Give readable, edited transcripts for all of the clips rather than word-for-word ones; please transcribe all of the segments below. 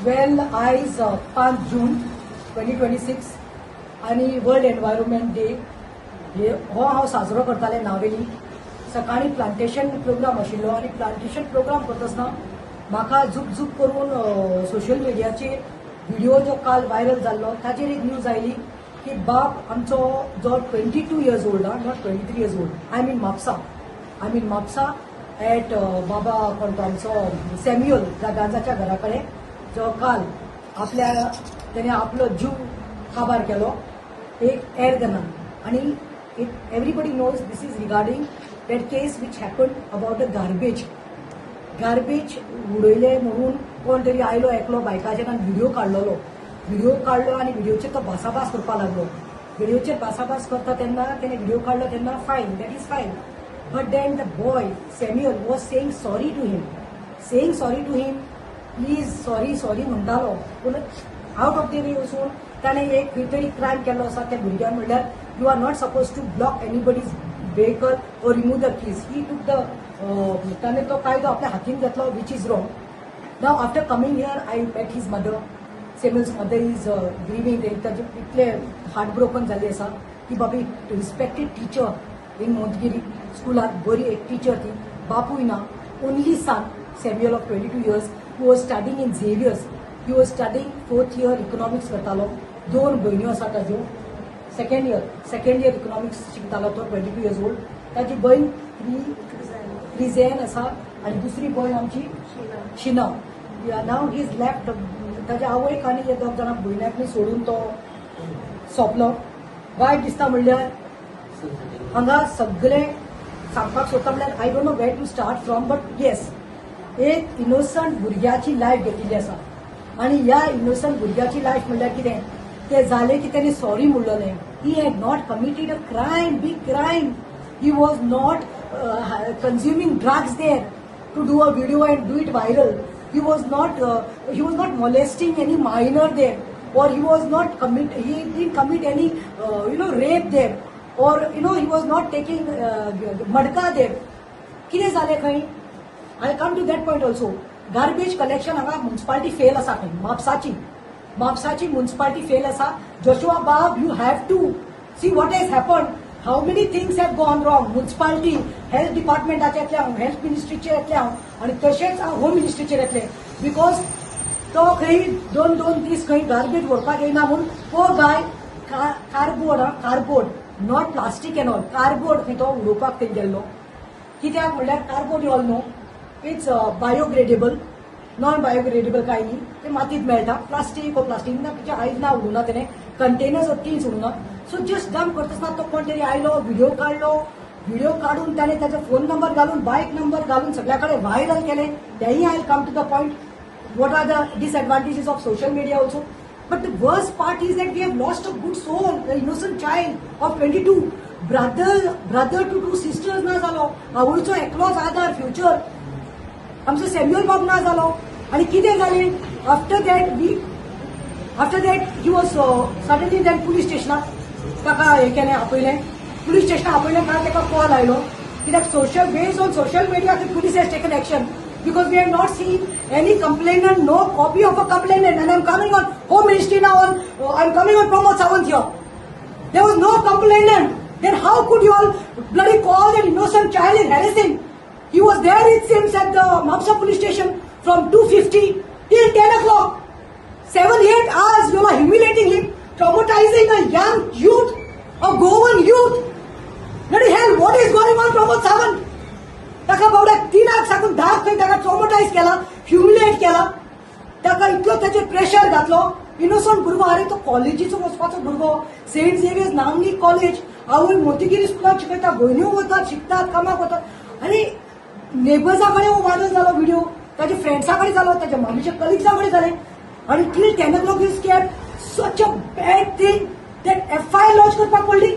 वेल आयज 5 जून 2026 आणि world environment day हो हांव साजरो करतालें नावेली. सकाळी प्लांटेशन प्रोग्राम आशिल्लो आनी प्लांटेशन प्रोग्राम करतना म्हाका झूक करून सोशल मिडियाचेर व्हिडिओ जो काल व्हायरल जाल्लो ताचेर एक न्यूज आयली की बाप आमचो जो 22 years old not 23 years old I mean Mapusa at बाबा कोण तो आमचो सॅम्युअल गांजाच्या घरा कडेन जो काल त्याने आपलो जीव काबार केलो एक एअर गनान. आणि everybody knows this is regarding that case which happen about a garbage उडयले म्हणून कोण तरी आयलो एकलो बायकाचेर आनी व्हिडिओ काडलो आनी व्हिडिओचेर तो भासाभास करपाक लागलो. व्हिडिओचेर भासाभास करता तेन्ना तेणे व्हिडिओ काडलो तेन्ना fine, that is fine. But then the boy Samuel was saying sorry to him please sorry म्हणटालो. पूण आउट ऑफ द वे वचून ताणें एक खंय तरी क्रायम केल्लो आसा त्या भुरग्यान. म्हणल्यार you are not suppose to block anybody's vehicle or remove the keys. He took the ताणें तो कायदो आपल्या हातीन घेतलो which is wrong. Now after coming here I met his mother. Samuel's mother is grieving. ताजे इतले हार्ट ब्रोकन जाल्ली आसा की बाबी रिस्पेक्टेड टीचर इन मोंतगिरी स्कुलांत बरी एक टीचर ती. बापूय ना, only son Samuel of 22 years who was studying in Xavier's. He was studying 4th year economics करतालो. 2 भयण्यो आसा ताज्यो. सेकंड इयर इकॉनॉमिक्स शिकतालो तो 22 इयर्स ओल्ड. ताजी भयण रिझेन आसा आनी दुसरी भयण आमची शिना. नाव ही इज लेफ्ट. ताज्या आवयक आनी हे 2 जाणां भयण्याक सोडून तो सोंपलो. वायट दिसता म्हणल्यार हांगा सगळे सांगपाक सोदता म्हणल्यार I don't know where to start from. But yes, एक इनोसंट भुरग्याची लायफ घेतिल्ली आसा आनी ह्या इनोसंट भुरग्याची लायफ म्हणल्यार कितें ते जालें की तेणी सॉरी म्हणलो न्ही. He had not committed a crime, big crime. He was not consuming drugs there to do a video and do it viral. He was not molesting any minor there, or he didn't commit any rape there, or he was not taking madka there. कितें जालें खंय? I come to that point also. Garbage collection हांगा municipality fail आसा खंय. म्हापसाची municipality fail आसा. Joshua बाब, you have to see what has happened. How many things have gone wrong? Municipality, health डिपार्टमेंटाचे येतले हांव, हेल्थ मिनिस्ट्रीचे येतले हांव आनी तशेंच हांव होम मिनिस्ट्रीचेर येतले. बिकॉज तो खंय 2 दीस खंय गार्बेज व्हरपाक येयना म्हणून तो guy cardboard not plastic and all, cardboard खंय तो उडोवपाक थंय गेल्लो. कित्याक म्हणल्यार cardboard you all know it's biodegradable. Non biodegradable काय न्ही, ते मातीत मेळटा. प्लास्टीक ना तिचे आयज ना उडूना तेणे, कंटेनर्स तीच उडूना. सो जस्ट डंप करतना तो कोण तरी आयलो, व्हिडिओ काडून त्याने त्याचा फोन नंबर घालून, बाईक नंबर घालून सगळ्याकडे व्हायरल केले. तेही I come to the point what are the disadvantages of social media also. But the worst part is that we have lost a good soul, an innocent child of 22. Brother to 2 sisters ना जालो. आवयचो एकलोच आधार future. आमचो Samuel बाब ना जालो. आणि कितें जालें? After that he was suddenly then police स्टेशनाक ताका हें केलें, आपयलें. पुलीस स्टेशनाक आपयलें काय ताका कॉल आयलो. कित्याक based on social media the police has taken action because we have not seen any complainant, no copy of a complainant. And I'm coming on Home Ministry now. I'm coming on Pramod Sawant here. There was no complainant. Then how could you all bloody call that innocent child is harassing? He was there, it seems, at the Mapusa police station from 2:50 till 10 o'clock. 7-8 hours you are humiliating him, traumatizing a young youth, a Goan youth. Bloody hell, what is going on, Pramod Sawant? ताका बावड्याक 3 साकून 10 खंय ताका ट्रॉमोटायज केला, humiliate केला. ताका इतलो ताचेर pressure घातलो. इनोसंट भुरगो, अरे तो कॉलेजीचो वचपाचो भुरगो, सेंट झेवियर्स नामनी कॉलेज. आवय मोतीगिरी स्कुलांत शिकयता, भयण्यो वतात, शिकतात, कामाक वतात. आनी नेबर्सा कडेन हो वायरल जालो व्हिडिओ, ताच्या फ्रेंड्सा कडेन जालो, ताच्या मामीच्या कलिग्सा कडेन जालें. आनी till 10 o'clock you scared. Such a bad thing that FIR launch करपाक पडली.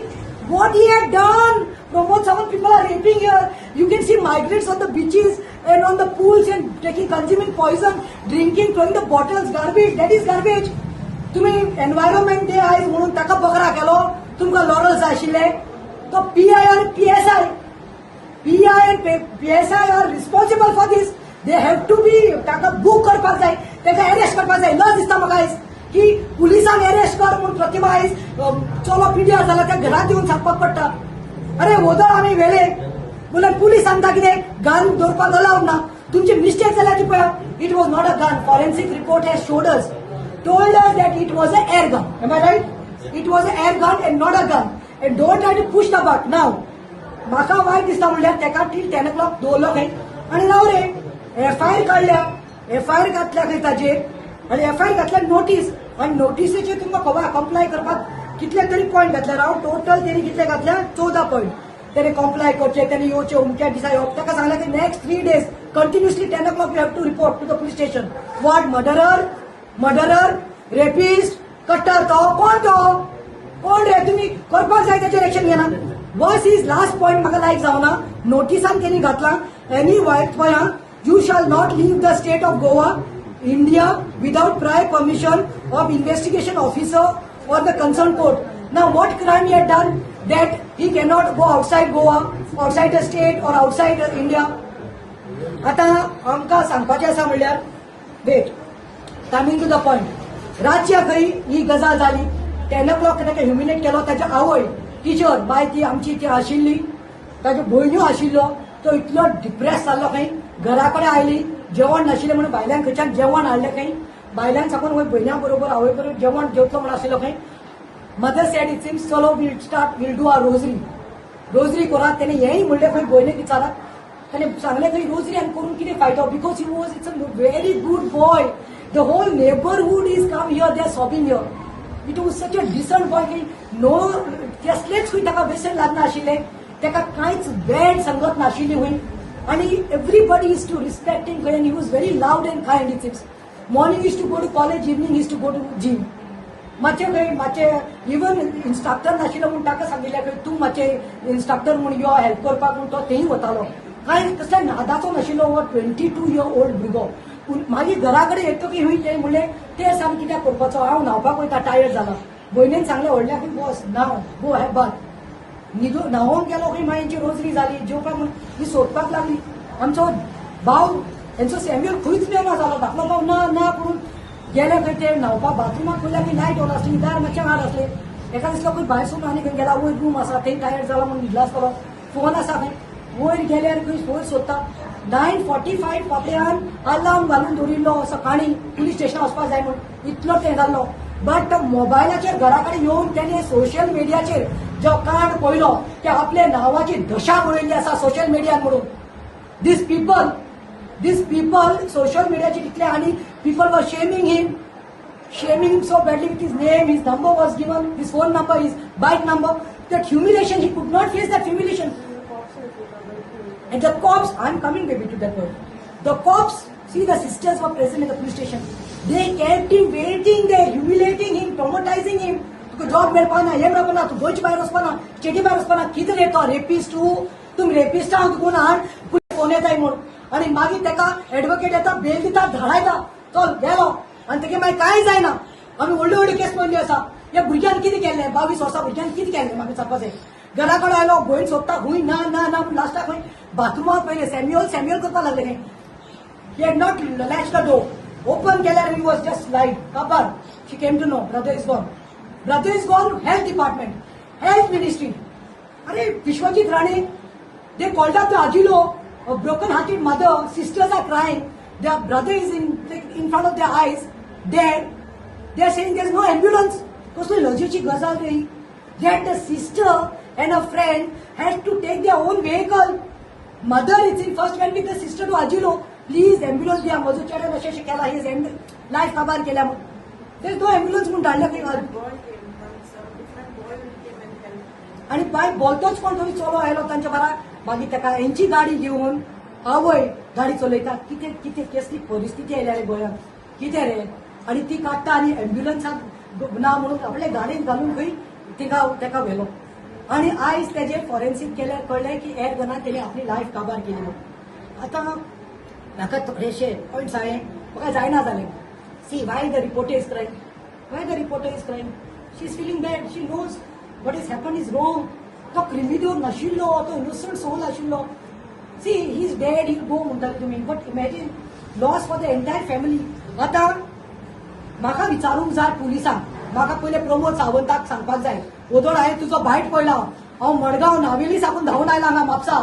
What he had done? Pramod Sawant, people are raping here. You can see migrants on the beaches and on the pools and consuming poison, drinking, throwing the bottles, garbage. That is garbage. तुम्ही environment day आयज म्हणून ताका बकरा केलो, तुमकां laurels जाय आशिल्ले. तो PI and PSI are responsible for this. They have to be ताका बूक करपाक जाय, ताका अरेस्ट करपाक जाय. न दिसता म्हाका आयज की पुलिसान अरेस्ट कर म्हणून प्रतिमा आयज चलो पिड्यार जाला, त्या घरात येवन सांगपाक पडटा. अरे वदळ आमी व्हेले बोले पुलीस सांगता कितें गन दवरपाक अलावड ना. तुमची मिस्टेक जाल्या ती पळय. It was not a gun. Forensic report has showed us, told us that it was an air gun. Am I right? It was an air gun and not a gun. And don't try to push the buck. Now, म्हाका वायट दिसता म्हणल्यार तेका till 10 o'clock दवरलो खंय आनी राव रे FIR काडल्या. FIR घातल्या खंय ताजेर आनी एफआयआर घातल्या नोटीस आनी नोटीसीचेर तुमकां खबर कंप्लाय करपाक कितले तरी पॉयंट घातले. राव टोटल तेणी कितले घातल्या 14 पॉयंट. तेणे कंप्लाय करचे, तेणे येवचे, अमक्या दिसा येवप. ताका सांगलें की next 3 days continuously 10 o'clock you have to report to the police station. What murderer, rapist, कट्टर तो कोण रे तुम्ही करपाक जाय त्याचेर एक्शन घेना. वॉस इज लास्ट पॉयंट म्हाका लायक जावना. नोटिसान तेणी घातला एनी वायट गोंयां you shall not leave the state of Goa India without prior permission of investigation officer or the concern court. Now what crime he had done that he cannot go outside Goa, outside the state or outside India. आता आमकां सांगपाचें आसा म्हणल्यार wait coming to the point. रातच्या खंय ही गजाल जाली. 10 o'clock ताका ह्युमिलेट केलो. ताच्या आवय टिचर बाय ती आमची ती आशिल्ली, ताज्यो भयण्यो आशिल्लो. तो इतलो डिप्रेस जाल्लो खंय. घरा कडेन आयली, जेवण नाशिल्लें म्हणून भायल्यान खंयच्यान जेवण हाडलें खंय. भायल्यान साकून वय भयण्या बरोबर आवय बरोबर जेवण जेवतलो म्हणून आशिल्लो खंय. मदर सेड इट सिम्स चलो वील डू आर रोजरी करात. तेणे हेंय म्हणलें खंय भयणीक विचारात. ताणें सांगलें खंय रोजरी आनी करून कितें फायदो. Because he was it's a very good boy. The whole neighborhood is come here, they are sobbing here. It was such a decent boy की no कसलेच खंय ताका व्यसन लागना आशिल्लें, ताका कांयच बॅड संगत नाशिल्ली खंय आनी everybody is to respect him खंय. He was very loud and kind. It is morning is to go to college, evening is to go to gym. मातशें इवन इन्स्ट्रक्टर नाशिल्लो म्हूण ताका सांगिल्लें खंय तूं मातशें इन्स्ट्रक्टर म्हूण यो हेल्प करपाक म्हूण तो थंय वतालो. कांय कसल्या नादाचो नाशिल्लो. हो 22 year old भुरगो. मागीर घरा कडेन येतकीर हूंय म्हणलें तें सांग कित्याक करपाचो. हांव न्हांवपाक वयता, टायर्ड जाला. भयणीन सांगलें व्हडल्याक बस न्हांव, गो हॅव बाथ. न्हांवून गेलो खंय मागीर हेंची रोजरी जाली. जेवपाक म्हूण ही सोदपाक लागली. आमचो भाव हेंचो सॅम्युअल खंयच मेळना जालो. धाकलो भाव ना करून गेले खंय ते न्हांवपाक बाथरुमाक पयल्या की लायट ऑन आसली, दार मातशें आड आसलें. एका दिसलो खंय भायर सोडून आनी खंय गेला. वयर रूम आसा थंय टायर्ड जाला म्हणून न्हिदला आसतलो. फोन आसा खंय. वयर गेल्यार खंय वयर सोदता. 9:45 फाटल्यान अलार्म घालून दवरिल्लो सकाळीं पुलीस स्टेशनार वचपाक जाय म्हणून. इतलो तें जाल्लो. बट मोबायलाचेर घरा कडेन येवन तेणे सोशल मिडियाचेर जो कार्ड पळयलो की आपल्या नांवाची दशा पळयल्ली आसा सोशल मिडियान म्हणून. दीस पीपल सोशल मिडियाचेर कितले आनी people were shaming him so badly with his name, his number was given, his phone number, his bike number. That humiliation, he could not face that humiliation. And the cops, I'm coming baby to that point. The cops, see the sisters were present at the police station. They kept him waiting there, humiliating him, traumatizing him. Tuka job मेळपाना, हे मेळपाना, तू गोंयचे भायर वचपाना, स्टेटी भायर वचपाना. कितें रे तो rapist तुमी rapist हांव तुका हाड phone येताय म्हूण. आनी मागीर ताका एडवोकेट येता, बेल दिता, धाडायता. चल गेलो आनी तेगे मागीर कांय जायना. आमी व्हडल्यो केस पळयल्यो आसा. ह्या भुरग्यान कितें केलें, 22 वर्सां भुरग्यान कितें केलें म्हाका सांगपाक जाय. घरा कडेन आयलो, भयण सोदता खूंय ना म्हणून लास्टाक खंय बाथरुमाक पयलें सॅम्युअल करपाक लागलें खंय. He had not latch the door. Open केल्यार ही वॉज जस्ट लाईट काबार. She came to know brother is gone. Health department, health ministry. अरे Vishwajit Rane, they called up the Ajilo, a broken hearted mother. Sisters are crying. Their brother is in front of their eyes, dead. They are saying there is no ambulance. कसली लजेची गजाल रे. That the sister and a friend had to take their own vehicle. Mother is in first went with the sister to Ajilo. Please ambulance द्या. मजू चेडन अशें केला, ही life काबार केल्या म्हणून. There is no ambulance म्हणून धाडल्या खंय. आणि बाय बोलतोच कोण थोडी चलो आयलो तांच्या बरा. मागीर ताका हेंची गाडी घेवन आवय गाडी चलयता. कितें कसली परिस्थिती आयल्या रे गोंयांत. कितें रे. आनी ती काडटा आनी एम्ब्युलन्साक ना म्हणून आपले गाडयेन घालून खंय ताका व्हेलो. आनी आयज तेजे फॉरेन्सिक केल्यार कळ्ळें की एअर गनान तेणे आपली लायफ काबार केली म्हणून. आतां म्हाका थोडेशे पॉयंट्स हांवें म्हाका जायना जालें. See why the reporter is crime. She is feeling bad. She knows what is happen is wrong. तो क्रिमिनल नाशिल्लो, तो इनोसंट सोल आशिल्लो. See he is dead he go म्हणटाले तुमी but imagine loss for the entire family. आतां म्हाका विचारूंक जाय पुलिसांक, म्हाका पयले प्रमोद सावंताक सांगपाक जाय ओदोड हांवें तुजो बायट पळयला, हांव मडगांव नावेली साकून धांवन आयला हांगा म्हापसा.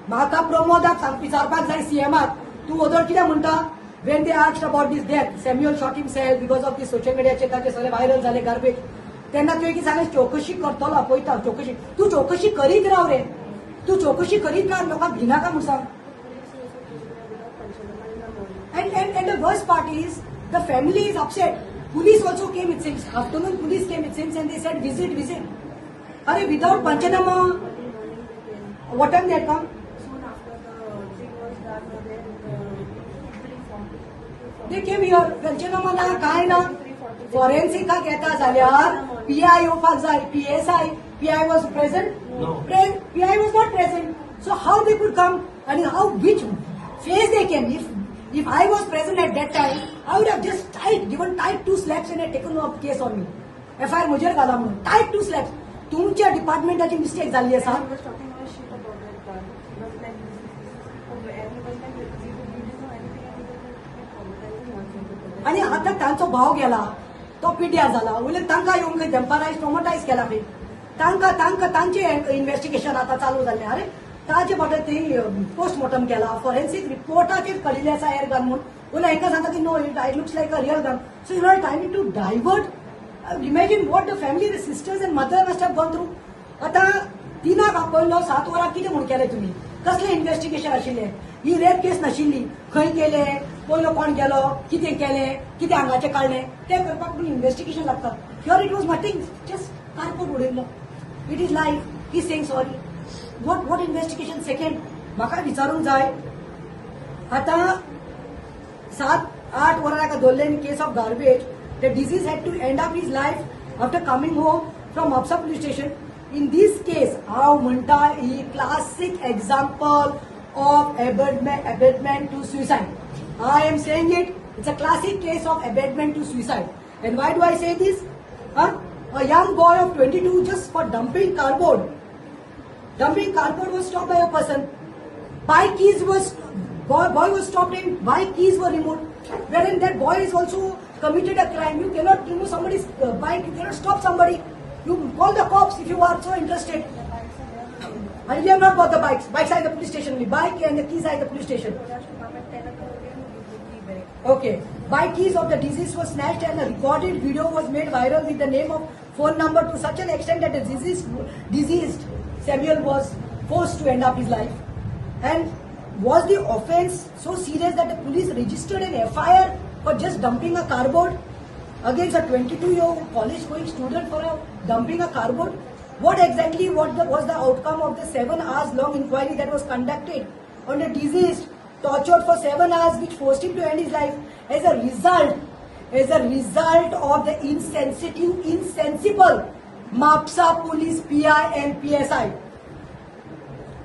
म्हाका प्रमोदाक विचारपाक जाय सीएमाक तूं ओदोड कितें म्हणटा. When they asked about these death Samuel shot himself because of the social मिडियाचेर ताचे सगळे व्हायरल जाले गार्बेज. तेन्ना तुवें कितें सांगलें चौकशी करतलो आपयता चौकशी. तूं चौकशी करीत राव रे, तूं चौकशी करीत राव, लोकांक भिनाका म्हूण सांग. And the worst part is the family is upset. Police also came it seems. Afternoon police came it seems and they said visit. Are without Panchanama, what time they had come? Soon after the thing was done, They came here. Panchanama na काय ना forensic का घेता जाल्यार PI येवपाक जाय, PSI. PI was present? No. PI was not present. So how they could come and how which phase they came? If I was present at that time, I would have just given tight 2 slaps and had taken a case on me. FIR मुजेर घाला म्हणून tight 2 slaps. तुमच्या डिपार्टमेंटाची mistake झाली आसा. I was talking about shit about that car. He was like, and he was like, you didn't know anything and he was like, traumatizing nonsense. आणि आता तांचो भाव गेला, तो पिड्यार जाला. उलट तांकां येवन खंय टेम्परायज ट्रॉमटायज केला खंय. तांकां तांचे इन्व्हेस्टिगेशन आता चालू जाल्लें. अरे ताचे फाटल्यान ती पोस्टमॉर्टम केला, फॉरेन्सिक रिपोर्टाचेर कळिल्ले आसा एअर गन म्हणून. उलट हांकां सांगता की no it looks like a real gun. So you are trying to divert. Imagine what the family the sisters and mother must have gone through. आता तिनाक आपयलो 7 वरां कितें म्हूण केलें तुमी. कसलें इन्व्हेस्टिगेशन आशिल्लें. ही रेप केस नाशिल्ली. खंय केलें, पयलो कोण गेलो, कितें केलें, कितें हांगाचें काडलें तें करपाक पूण इन्व्हेस्टिगेशन लागता. Here it was nothing, just cardboard उडयल्लो. It is life. He saying sorry. What investigation? Second, म्हाका विचारूंक जाय आता 7-8 वरां ताका दवरले in case of garbage. The disease had to end up his life after coming home from Mapusa police station. In this case हांव म्हणटा ही classic example of abetment to suicide. I am saying it. It's a classic case of abetment to suicide. And why do I say this? A young boy of 22 just for dumping cardboard. Dumping cardboard was stopped by a person. Bike keys boy was stopped and bike keys were removed. Wherein that boy is also committed a crime. You cannot remove somebody's bike. You cannot stop somebody. You call the cops if you are so interested. And we have not got the bikes. Bikes are in the police station only. Bike and the keys are in the police station. Okay. Bike keys of the deceased were snatched and a recorded video was made viral with the name of phone number to such an extent that the deceased Samuel was forced to end up his life. And was the offence so serious that the police registered an FIR for just dumping a cardboard against a 22-year-old college-going student for dumping a cardboard? What exactly was the outcome of the 7 hours long inquiry that was conducted on the deceased, tortured for 7 hours, which forced him to end his life as a result of the insensible Mapsa police PI and PSI?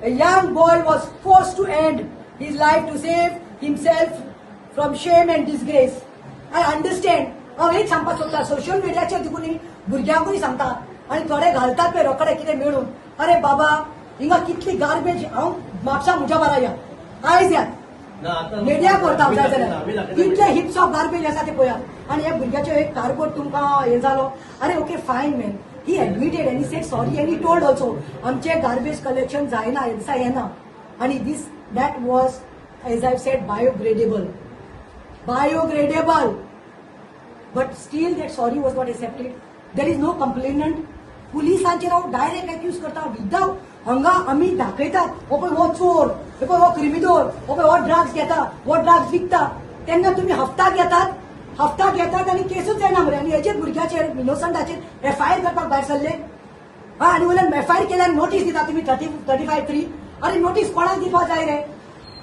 A young boy was forced to end his life to save himself from shame and disgrace. I understand. हांव एक सांगपाक सोदता, social मिडियाचेर देखून भुरग्यांकूय सांगता आनी थोडे घालतात पळय रोकडे कितें मेळून. अरे बाबा हिंगा कितली गार्बेज. हांव म्हापसा म्हज्या बारा या आयज या मिडिया करता जाय जाल्यार कितले हिप्स ऑफ गार्बेज आसा ते पळयात. आनी ह्या भुरग्याचो एक कार्डबोर्ड तुमकां हे जालो. अरे okay fine man. He admitted and he said sorry and he told also आमचे गार्बेज कलेक्शन जायना हे दिसा येना. आनी that was as I said biodegradable. But still that sorry was not accepted. There is no complainant. पुलिसांचेर हांव direct accused करता without हांगा आमी दाखयतात हो पळय हो चोर, हो पळय हो क्रिमिनल, हो पळय हो ड्रग्स घेता, हो ड्रग्स विकता. तेन्ना तुमी हफ्ता घेतात आनी केसूच जायना मरे. आनी हेचेर भुरग्याचेर इनोसंटाचेर FIR करपाक भायर सरले. आनी वयल्यान FIR केल्यार नोटीस दिता तुमी 35(3). अरे नोटीस कोणाक दिवपाक जाय रे.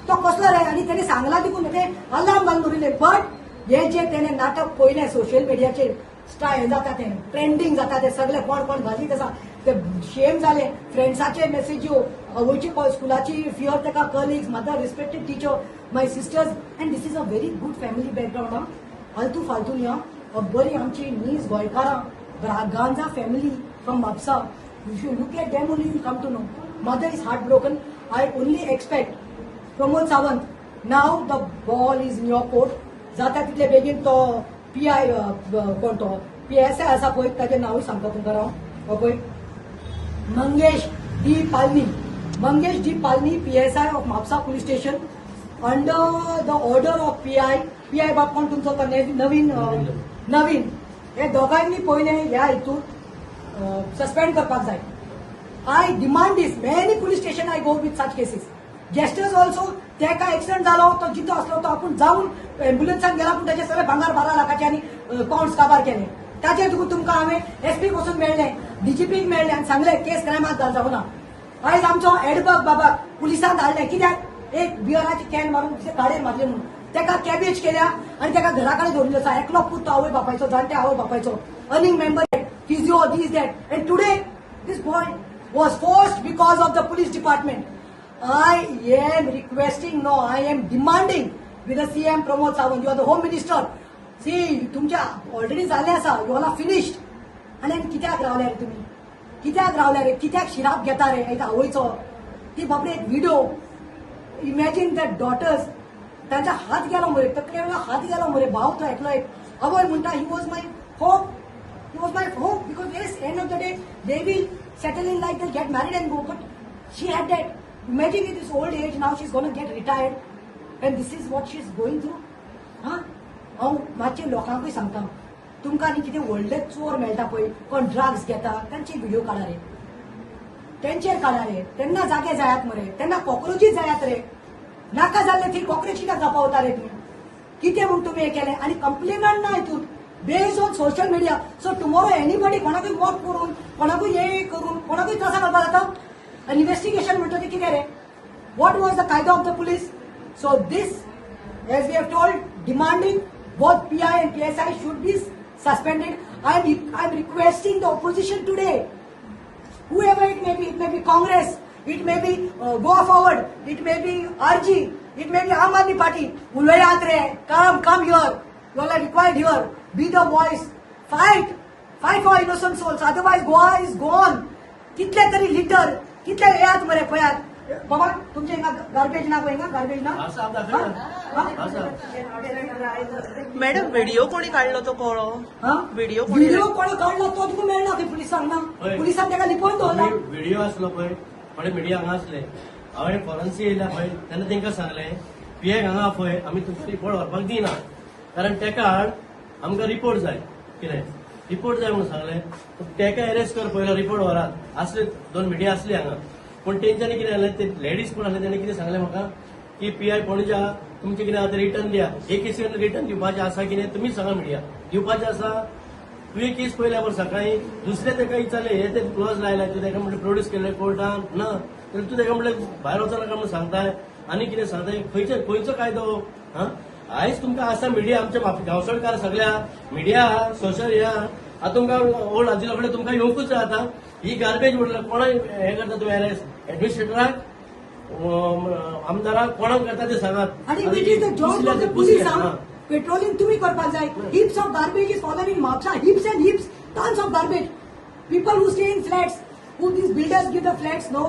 तो कसलो रे. आनी तेणे सांगला देखून ते अलार्म घालून उरले. बट हे जे तेणे नाटक पयलें सोशल मिडियाचेर स्टाय जाता ते ट्रेंडिंग जाता ते सगळे कोण कोण घालीत आसा ते शेम जाले. फ्रेंड्साचे मेसेज्यो आवयची स्कुलाची फियर तेका colleagues mother respected teacher my sisters. And this is a very good family background. फालतू न्ही. बरी आमची नीज गोंयकारां गांजा family from Mapusa. You should look at them only you come to know. Mother is heart broken. I only expect Pramod Sawant, now the ball is in your court. जाता तितले बेगीन तो PI कोण तो PSI आसा पळय ताचें नांवूय सांगता तुमकां हांव हो पळय Mangesh D Palani PSI of Mapusa police station under the order of PI बाब कोण तुमचो तो नवीन हे दोगांनी पयले ह्या हितून सस्पेंड करपाक जाय. I demand this. Many police station I go with such cases. Gestures also, तेका ऍक्सिडेंट जालो तो जितो असलो तो आपण जाऊन एम्ब्युलन्सान गेला पण त्याचे सगळे भांगार 12 लाखाचे आणि अकाउंट्स काबार केले. ताचे तुमकां हांवें एसपी पासून मेळ्ळे DGP मेळ्ळे आनी सांगले केस क्रायमात घाल जावना. आयज आमचो एडबर्ग बाबा पुलिसांत धाडले कित्याक एक बियराची कॅन मारून गाडयेर मारले म्हणून तेका कॅबेज केल्या आनी तेका घरा कडेन दवरिल्लो आसा. एकलो पूत तो आवय बापायचो जाणटे आवय बापायचो earning member physio these that and today this boy was forced because of the police department. I am requesting, no, I am demanding with the CM Pramod Sawant, you are the Home Minister. See, तुमच्या already झाले आसा, you all are finished. आणि कित्याक रावले रे तुम्ही? कित्याक रावले रे? कित्याक शिराप घेता रे एका आवयचो? ती बापरे एक व्हिडिओ. इमॅजिन दॅट डॉटर्स त्यांचा हात गेलो मरे, तकलेला हात गेलो मरे, भाव तो एकलो एक आवय म्हणटा he was my hope. He was my hope because yes, end of the day they will settle in life, they'll get married and go. But she had that. Imagine at this old age now she's going to get retired, and this is what she's going through. हांव मातशें लोकांकूय सांगता तुमकां न्ही कितें व्हडले चोर मेळटा पळय कोण ड्रग्स घेता तांचे व्हिडिओ काडा रे, तेंचेर काडा रे. तेन्ना जागे जायात मरे, तेन्ना कॉक्रोचीच जायात रे. नाका जाल्ले ती कॉक्रोच कित्याक जापावता रे तुम्ही? कितें म्हूण तुमी हें केलें आनी कंप्लेनंट ना हितून based on social media. So tomorrow anybody कोणाकूय मोट करून कोणाकूय हे करून कोणाकूय त्रासा करपाक जाता. An investigation म्हणटा ते कितें रे? What was the कायदो of the police? So this, as we have told, demanding both PI and PSI should be suspended. I am requesting the opposition today, whoever it may be Congress, it may be Goa Forward, it may be RG, it may be Aam Aadmi Party. उलयात ray, come here. You all are required here. Be the voice. Fight for innocent souls. Otherwise, Goa is gone. कितले तरी litre, कितले येयात मरे पळयात. बाबा तुमचे हिंगा garbage ना पळय, गार्बेज ना. मॅडम व्हिडिओ कोणी काढलो तो कळो? व्हिडिओ कोणी काढला तो तुका मेळना की पुलिसांक ना. पुलिसांक तेका लिपोवन दवरला. व्हिडिओ आसलो पळय थोडे मिडिया हांगा आसले. हांवें फॉरन्सिक येयल्या पळय तेन्ना तांकां सांगलें PI हांगा पळय आमी तुमचो रिपोर्ट व्हरपाक दिना कारण तेका आमकां रिपोर्ट जाय. कितें रिपोर्ट जाय म्हणून सांगलें. तेका अरेस्ट कर पयलो रिपोर्ट व्हरात. आसले 2 मिडिया आसली हांगा पूण तेंच्यांनी कितें जालें ते लेडीज कोण आसले तेणी कितें सांगलें म्हाका की PI पणजा तुमचें कितें आतां रिटर्न दिया. एक केसीन रिटर्न दिवपाचें आसा कितें तुमीच सांगा मिडिया दिवपाचें आसा. तुवें केस पयल्या बरं सकाळी दुसरे तेका विचारले हे ते क्लोज लायला तूं तेका म्हणलें प्रोड्यूस केले कोर्टान ना तर तूं तेका म्हणलें भायर वचो नाका म्हणून सांगताय आनी कितें सांगताय खंयचो कायदो. आयज तुमकां आसा मिडिया आमच्या गांवसडकार सगळ्या मिडिया सोशल आतां तुमकां ओल्ड आजिलो कडेन तुमकां येवंकूच जाय. आतां ही गार्बेज म्हटल्यार कोणाक हें करता तुवें अरेस्ट एडमिनिस्ट्रेटराक आमदाराक कोणाक करता ते सांगात. आणि it is the job of the police. Patrolling तुम्ही करपाक जाय. Heaps of garbage is following in Mapusa. Heaps and heaps tons of garbage. People who stay in flats who these builders give the flats no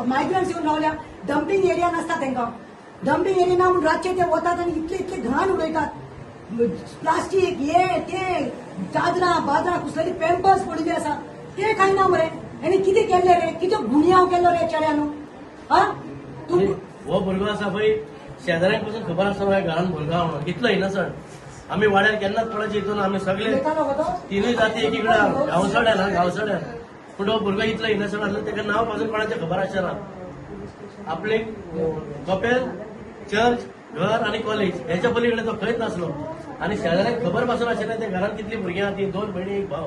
migrants येवन रावल्या. Dumping area नसता तांकां. Dumping area ना म्हणून रातचे ते वतात आनी इतले घाण उडयतात. प्लास्टीक हे ते चादरां बाजरां कुसलेली पेम्पर्स पडिल्ली आसा ते काय ना मरे. आनी कितें केल्लें रे? कितें गुन्यांव केल्लो रे चेड्यानो? हो भुरगो आसा पळय शेजाऱ्यांक पासून खबर आसा माझ्या घरान भुरगो आहा म्हणून कितलो इनसंट. आमी वाड्यार केन्नाच कोणाचे हितून आमी सगळे तिनूय जाती एकीकडे गांवसड्यान पूण हो भुरगो इतलो इनसंट आसलो तेका नांव पासून कोणाचें खबर आसना. आपले कपेल चर्च घर आनी कॉलेज हेच्या पलीकडे तो खंयच नासलो आनी शेजाऱ्यांक खबर पासून आशिल्लें ते घरान कितली भुरगीं आहा ती 2 भयणी 1 भाव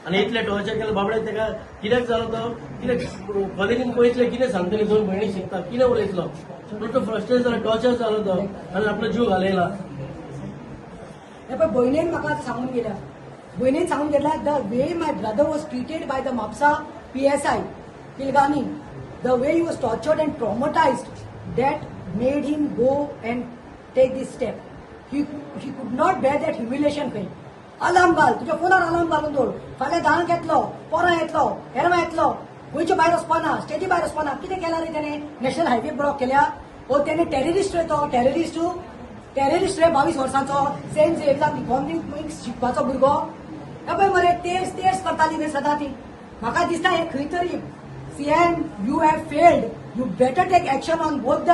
आनी इतले टॉर्चर केले बाबडे तेका कित्याक जालो तो कितें कॉलेजीन पळयतले कितें सांगतले 2 भयणी शिकता कितें उलयतलो पूण तो फ्रस्ट्रेट जालो टॉर्चर जालो तो आनी आपलो जीव घालयला. भयणीन म्हाका सांगून गेल्या भयणीन सांगून गेल्या the way my brother was treated by the Mapusa PSI Pilgani, the way he was tortured and traumatized, that made him go and take this step. He could not bear that humiliation pain. Alarm घाल तुझ्या फोनार alarm घालून दवर. फाल्यां धांक येतलो पोरां येतलो हेरवा येतलो गोंयच्या भायर वचपाना स्टेटी भायर वचपाना कितें केला रे त्याने नॅशनल हायवे ब्लॉक केल्या हो त्याने टेररिस्ट रे तो टेररिस्ट रे 22 वर्सांचो सेंट झेवियर्साक इकॉनॉमिक शिकपाचो भुरगो हे पळय मरे तेच करताली रे सदां ती म्हाका दिसता हे खंय तरी CM you have failed you better take action on both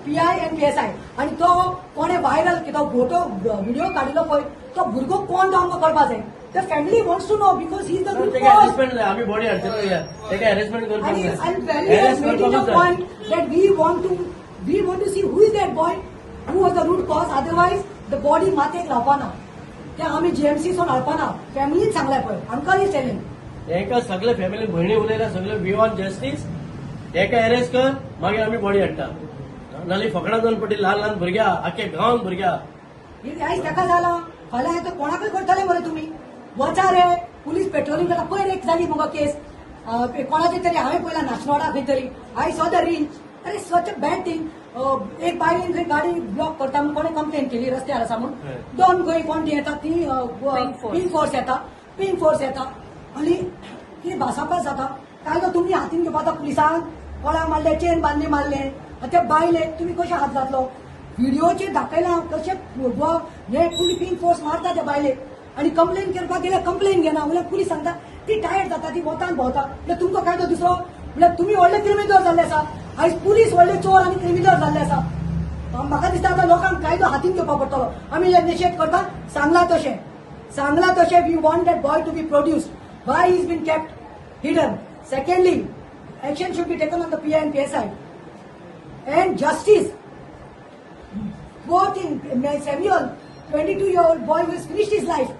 PI and PSI आणि तो कोणे व्हायरल की तो फोटो व्हिडिओ काडिल्लो पळय तो भुरगो कोण तो आमकां कळपा जाय the family wants to know because he is the group तेका हॅरेसमेंट जाय आमी बॉडी हाडचो या तेका हॅरेसमेंट करपाक आणि जाय very making a point that we want to see who is that boy who was the root cause otherwise the body मातेक लावपाना ते आमी GMC सोन हाडपाना फॅमिलीन सांगलाय पळय आमकां इज टेलिंग हेका सगळे फॅमिली भयणी उलयल्या सगळे वी वॉन्ट जस्टीस हेका अरेस्ट कर मागीर आमी बॉडी हाडटा नाल्यार फकडां जावन पडटी ल्हान भुरग्या आख्या गांवांत भुरग्या आयज तेका जाला फाल्यां येता कोणाकय करतले मरे तुमी वचा रे पुलीस पेट्रोलिंग करता पयर एक जाली मगो केस कोणाची तरी हांवें पयला नाचनोडा खंय तरी आय सॉ द रील अरे सच अ बॅड थिंग एक बायलेन थंय गाडी ब्लॉक करता म्हणून कोणें कंप्लेन केली रस्त्यार आसा म्हणून दोन खंय कोण ती येता ती पिंक फोर्स येता आणि कितें भासाभास जाता काय तो तुमी हातीन घेवपाचो पुलिसांक कोणाक मारले चेन बांदले मारले ते बायले तुमी कशे हात घातलो व्हिडिओचेर दाखयला कशे हे पिंक फोर्स मारता ते बायले आणि कंप्लेन करपाक गेल्यार कंप्लेन घेना म्हळ्यार पुलीस सांगता ती टायर्ड जाता ती वतान भोंवता म्हळ्यार तुमकां काय तो दुसरो म्हळ्यार तुमी व्हडले क्रिमिनल जाल्ले आसा आयज पुलीस व्हडले चोर आनी क्रिमिनल जाल्ले आसा म्हाका दिसता आतां लोकांक कायदो हातीन घेवपाक पडटलो आमी जे निशेध करता सांगला तशें we want that boy to be produced why he's been kept hidden. Secondly, action should be taken on the PI and PSI. And justice. Both in Samuel, 22-year-old boy who has finished his life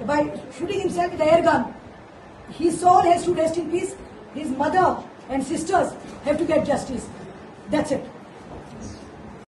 by shooting himself with an air gun. His soul has to rest in peace. His mother and sisters have to get justice. That's it.